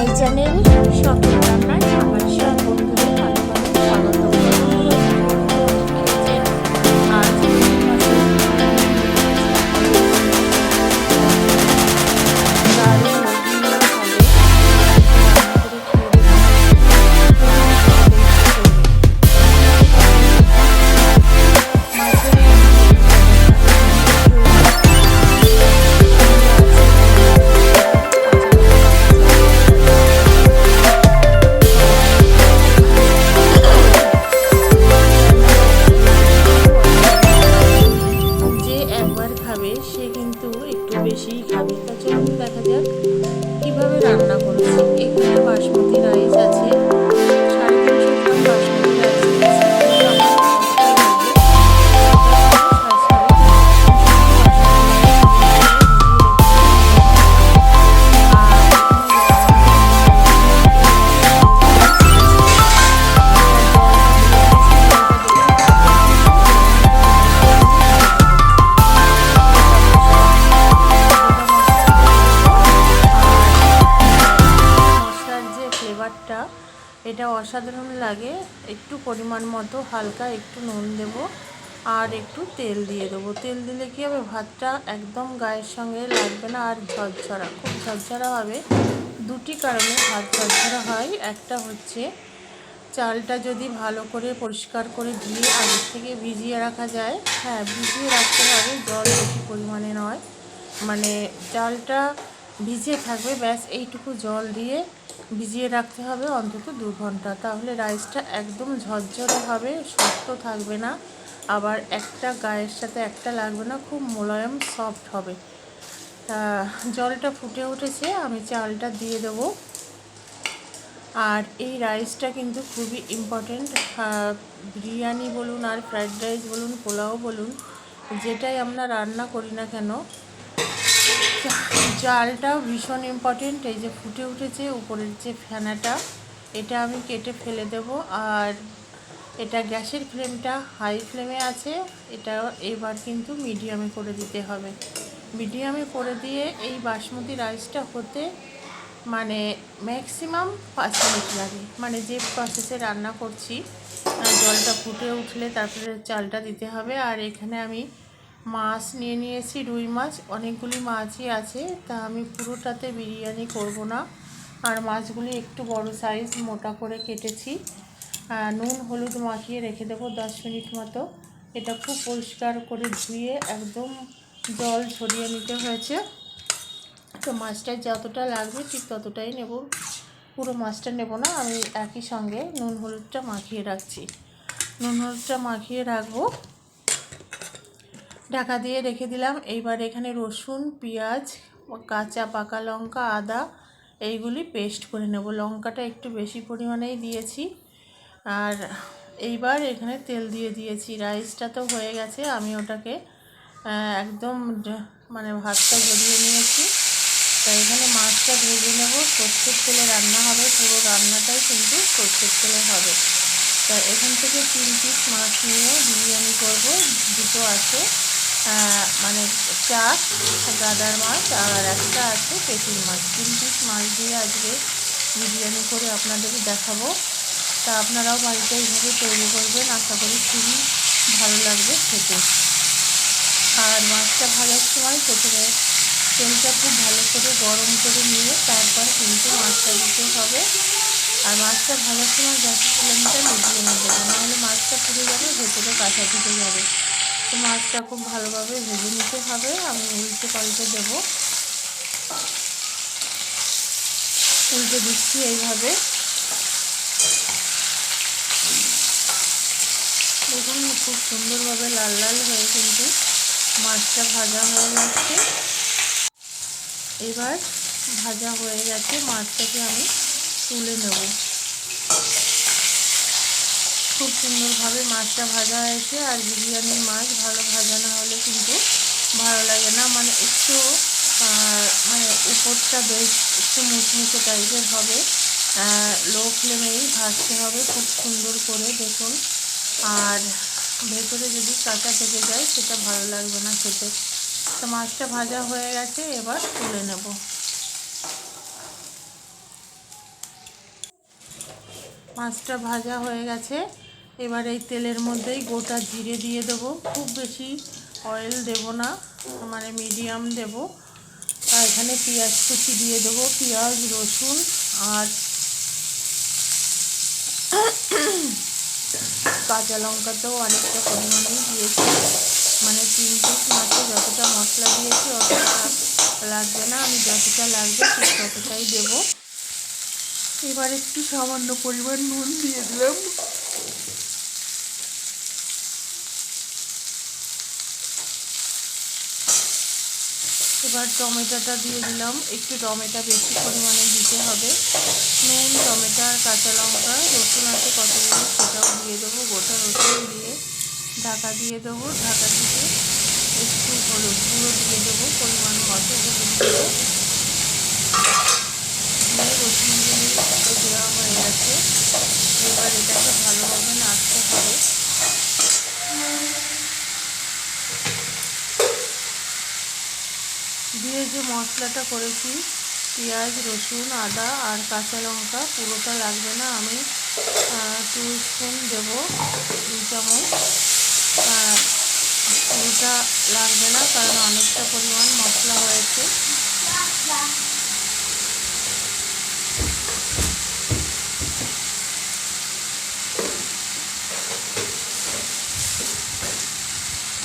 My channel শখের রান্নায় আমার সব বন্ধুদের ভালো ভালো স্বাগত। আজ সে কিন্তু একটু বেশিই খাবে। তা চলুন দেখা যাক কীভাবে রান্না করেছি। এখানে বাসমতি রাইস আছে, 350 গ্রাম বাসমতি রাইস নিয়েছি। এটা অসাধারণ লাগে। একটু পরিমাণ মতো হালকা একটু নুন দেব আর একটু তেল দিয়ে দেবো। তেল দিলে কী হবে, ভাতটা একদম গায়ের সঙ্গে লাগবে না আর ঝরঝরা, খুব ঝরঝরা হবে। দুটি কারণে ভাত ঝরঝরা হয়। একটা হচ্ছে চালটা যদি ভালো করে পরিষ্কার করে ধুয়ে আগের থেকে ভিজিয়ে রাখা যায়। হ্যাঁ, ভিজিয়ে রাখতে হবে, জল বেশি পরিমাণে নয়, মানে চালটা ভিজে থাকবে, ব্যাস এইটুকু জল দিয়ে ভিজিয়ে রাখতে হবে অন্তত 2 ঘন্টা। তাহলে রাইসটা একদম ঝরঝরে হবে, শক্ত থাকবে না, আবার একটা গায়ের সাথে একটা লাগবে না, খুব মোলায়েম সফট হবে। তা জলটা ফুটে উঠেছে, আমি চালটা দিয়ে দেবো। আর এই রাইসটা কিন্তু খুবই ইম্পর্টেন্ট। বিরিয়ানি বলুন আর ফ্রাইড রাইস বলুন, পোলাও বলুন, যেটাই আমরা রান্না করি না কেন, চালটাও ভীষণ ইম্পর্টেন্ট। এই যে ফুটে উঠেছে, উপরের যে ফেনাটা এটা আমি কেটে ফেলে দেব। আর এটা গ্যাসের ফ্লেমটা হাই ফ্লেমে আছে, এটা এবার কিন্তু মিডিয়ামে করে দিতে হবে। মিডিয়ামে করে দিয়ে এই বাসমতি রাইসটা হতে মানে ম্যাক্সিমাম 5 মিনিট লাগে। মানে যে প্রসেসে রান্না করছি, জলটা ফুটে উঠলে তারপরে চালটা দিতে হবে। আর এখানে আমি মাছ নিয়ে নিয়েছি, রুই মাছ, অনেকগুলি মাছই আছে, তা আমি পুরোটাতে বিরিয়ানি করব না। আর মাছগুলি একটু বড় সাইজ মোটা করে কেটেছি। নুন হলুদ মাখিয়ে রেখে দেবো 10 মিনিট মতো। এটা খুব পরিষ্কার করে ধুয়ে একদম জল ছড়িয়ে নিতে হয়েছে। তো মাছটা যতটা লাগবে ঠিক ততটাই নেব, পুরো মাছটা নেব না। আমি একই সঙ্গে নুন হলুদটা মাখিয়ে রাখছি, নুন হলুদটা মাখিয়ে রাখবো, ঢাকা দিয়ে রেখে দিলাম। এইবার এখানে রসুন, পেঁয়াজ, কাঁচা পাকা লঙ্কা, আদা এইগুলি পেস্ট করে নেব। লঙ্কাটা একটু বেশি পরিমাণেই দিয়েছি। আর এইবার এখানে তেল দিয়ে দিয়েছি। রাইসটা তো হয়ে গেছে, আমি ওটাকে একদম মানে ভাতটা জড়িয়ে নিয়েছি। তাই এখানে মাছটা ভেজে নেব। সর্ষের তেলে রান্না হবে, পুরো রান্নাটাই কিন্তু সর্ষের তেলে হবে। তা এখান থেকে 3 পিস মাছ নিয়ে বিরিয়ানি করব। দুটো আছে মানে চাক গাদার মাছ, আর একটা আছে পেটির মাছ। 3 পিস মাছ দিয়ে আজকে বিরিয়ানি করে আপনাদের দেখাবো। তা আপনারাও বাড়িতে এইভাবে তৈরি করবেন, আশা করি খুবই ভালো লাগবে খেতে। আর মাছটা ভাজার সময় প্রথমে তেলটা খুব ভালো করে গরম করে নিয়ে তারপর কিন্তু মাছটা দিতে হবে। আর মাছটা ভাজার সময় গ্যাসের ফ্লেমটা মিডিয়ে নিয়ে দেবে, নাহলে মাছটা পুড়ে যাবে, ভেতরে কাঁচা থেকে যাবে। তো মাছটা খুব ভালোভাবে ভেজে নিতে হবে। আমি উল্টে পাল্টে দেবো, উল্টে দিচ্ছি এইভাবে। দেখুন খুব সুন্দরভাবে লাল লাল হয়ে কিন্তু মাছটা ভাজা হয়ে যাচ্ছে। এবার ভাজা হয়ে গেছে, মাছটাকে আমি তুলে নেব। খুব সুন্দরভাবে মাছটা ভাজা হয়েছে। আর বিরিয়ানির মাছ ভালো ভাজা না হলে কিন্তু ভালো লাগে না, মানে একটু মানে উপরটা বেশ একটু মুচমুচে টাইপের হবে। লো ফ্লেমেই ভাজতে হবে খুব সুন্দর করে, দেখুন। আর ভেতরে যদি কাঁচা থেকে যায় সেটা ভালো লাগবে না খেতে। তো মাছটা ভাজা হয়ে গেছে, এবার তুলে নেব। মাছটা ভাজা হয়ে গেছে। এবার এই তেলের মধ্যেই গোটা জিরে দিয়ে দেবো। খুব বেশি অয়েল দেব না, মানে মিডিয়াম দেব। আর এখানে পেঁয়াজ কুচি দিয়ে দেবো, পেঁয়াজ, রসুন আর কাঁচা লঙ্কাতেও অনেকটা পরিমাণেই দিয়েছি। মানে 3 পিস মাছে যতটা মশলা দিয়েছি অতটা লাগবে না, আমি যতটা লাগবে ঠিক ততটাই দেবো। এবার একটু সামান্য পরিমাণ নুন দিয়ে দিলাম। এবার টমেটোটা দিয়ে দিলাম। একটু টমেটো বেশি পরিমাণে দিতে হবে। নুন, টমেটো আর কাঁচা লঙ্কা, রসুন আছে কতগুলো সেটাও দিয়ে দেবো। গোটা রসুন দিয়ে ঢাকা দিয়ে দেবো। ঢাকা দিয়ে একটু হলুদ গুঁড়ো দিয়ে দেবো, পরিমাণ মতো হলুদ গুঁড়ো দিয়ে রসুনগুলি দেওয়া হয়ে গেছে। এবার এটাকে ভালোভাবে নাড়তে হবে। দিয়ে যে মশলাটা করেছি, পেঁয়াজ, রসুন, আদা আর কাঁচা লঙ্কা, পুরোটা লাগবে না, আমি 2 স্পুন দেবো, 2 চামচ। পুরোটা লাগবে না কারণ অনেকটা পরিমাণ মশলা হয়েছে।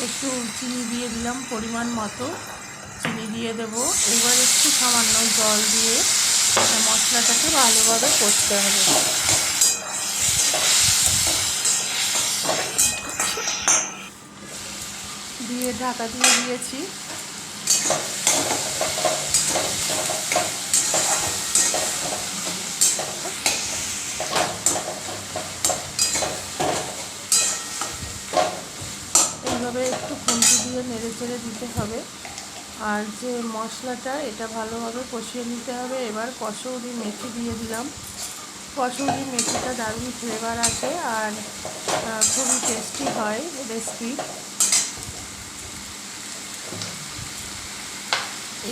একটু চিনি দিয়ে দিলাম, পরিমাণ মতো চিনি দিয়ে দেবো। এবার একটু সামান্য জল দিয়ে মশলাটাকে ভালোভাবে কষতে হবে। দিয়ে ঢাকা দিয়ে দিয়েছি। এইভাবে একটু খুন্তি দিয়ে নেড়ে চেড়ে দিতে হবে। আর যে মশলাটা, এটা ভালোভাবে কষিয়ে নিতে হবে। এবার কসুরি মেথি দিয়ে দিলাম। কসুরি মেথিটা দারুণ ফ্লেভার আসে আর খুবই টেস্টি হয় রেসিপি।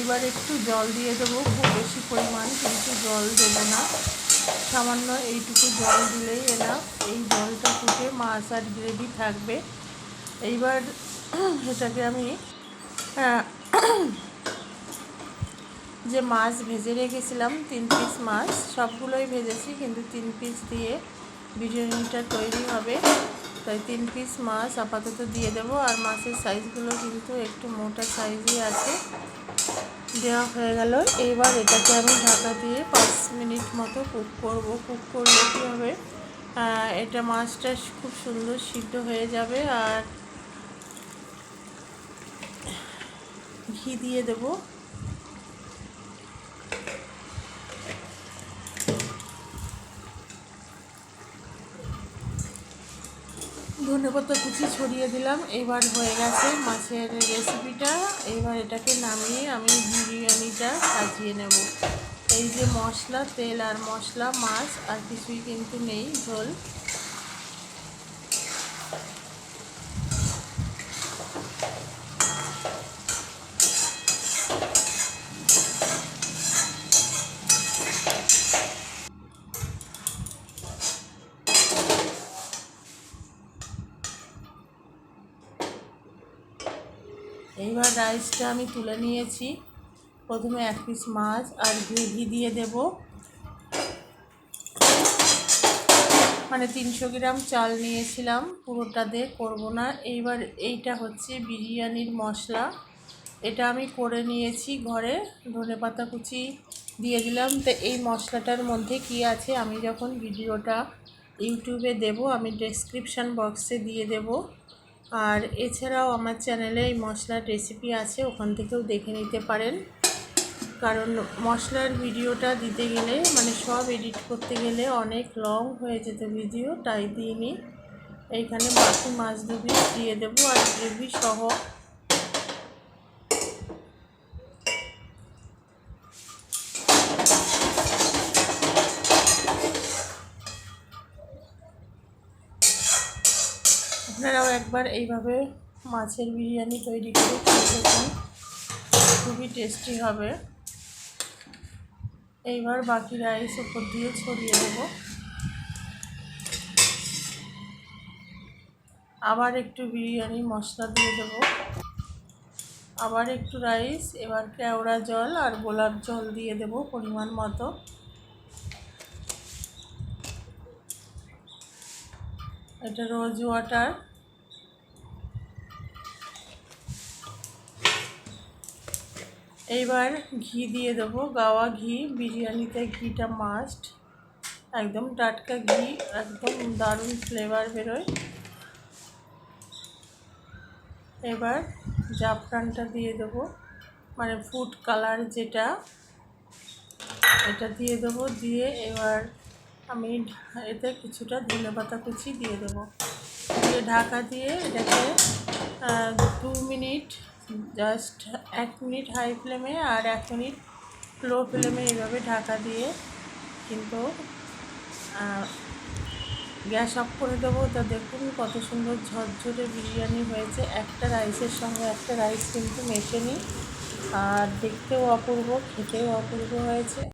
এবার একটু জল দিয়ে দেবো, খুব বেশি পরিমাণ কিন্তু জল দেবো না, সামান্য এইটুকু জল দিলেই এনাফ। এই জলটা ফুটে মাছ আর গ্রেভি থাকবে। এইবার এটাকে আমি যে মাছ ভেজে রেখেছিলাম 3 পিস মাছ, সবগুলোই ভেজেছি কিন্তু 3 পিস দিয়ে বিরিয়ানিটা তৈরি হবে, তাই 3 পিস মাছ আপাতত দিয়ে দেব। আর মাছের সাইজগুলো কিন্তু একটু মোটা সাইজই আছে। দেওয়া হয়ে গেল। এবার এটাকে আমি ঢাকা দিয়ে 5 মিনিট মতো কুক করব। কুক করলে কী হবে, এটা মাছটা খুব সুন্দর সিদ্ধ হয়ে যাবে। আর ঘি দিয়ে দেবো। ধনেপাতা কুচি ছড়িয়ে দিলাম। এবার হয়ে গেছে মাছের রেসিপিটা। এবার এটাকে নামিয়ে আমি বিরিয়ানিটা সাজিয়ে নেব। এই যে মশলা, তেল আর মশলা, মাছ আর কিছুই কিন্তু নেই, ঝোল। এইবার রাইসটা আমি তুলে নিয়েছি। প্রথমে 1 পিস মাছ আর ঘি দিয়ে দেব। মানে 300 গ্রাম চাল নিয়েছিলাম, পুরোটা দিয়ে করবো না। এইবার এইটা হচ্ছে বিরিয়ানির মশলা, এটা আমি করে নিয়েছি ঘরে। ধনেপাতা কুচি দিয়ে দিলাম। তো এই মশলাটার মধ্যে কি আছে আমি যখন ভিডিওটা ইউটিউবে দেব, আমি ডেসক্রিপশান বক্সে দিয়ে দেব। আর এছাড়াও আমার চ্যানেলে এই মশলার রেসিপি আছে, ওখান থেকেও দেখে নিতে পারেন। কারণ মশলার ভিডিওটা দিতে গেলে, মানে সব এডিট করতে গেলে অনেক লং হয়ে যেত ভিডিও, তাই দিইনি। এইখানে বাকি মাছ 2 পিস দিয়ে দেবো আর গ্রেভি সহ। আপনারাও একবার এইভাবে মাছের বিরিয়ানি তৈরি করে খেয়ে দেখুন, খুবই টেস্টি হবে। এইবার বাকি রাইস উপর দিয়ে ছড়িয়ে দেবো। আবার একটু বিরিয়ানি মশলা দিয়ে দেবো, আবার একটু রাইস, এবার কেওড়া জল আর গোলাপ জল দিয়ে দেবো পরিমাণ মতো। এটা রোজ ওয়াটার। এইবার ঘি দিয়ে দেবো, গাওয়া ঘি, বিরিয়ানিতে ঘিটা মাস্ট, একদম টাটকা ঘি, একদম দারুণ ফ্লেভার বেরোয়। এবার জাফরানটা দিয়ে দেবো, মানে ফুড কালার যেটা, এটা দিয়ে দেবো। দিয়ে এবার আমি এতে কিছুটা ধনেপাতা কুচি দিয়ে দেবো, দিয়ে ঢাকা দিয়ে এটাকে 2 মিনিট, জাস্ট 1 মিনিট হাই ফ্লেমে আর 1 মিনিট লো ফ্লেমে এইভাবে ঢাকা দিয়ে কিন্তু গ্যাস অফ করে দেবো। তা দেখুন কত সুন্দর ঝরঝরে বিরিয়ানি হয়েছে, একটা রাইসের সঙ্গে একটা রাইস কিন্তু মেশেনি, আর দেখতেও অপূর্ব, খেতেও অপূর্ব হয়েছে।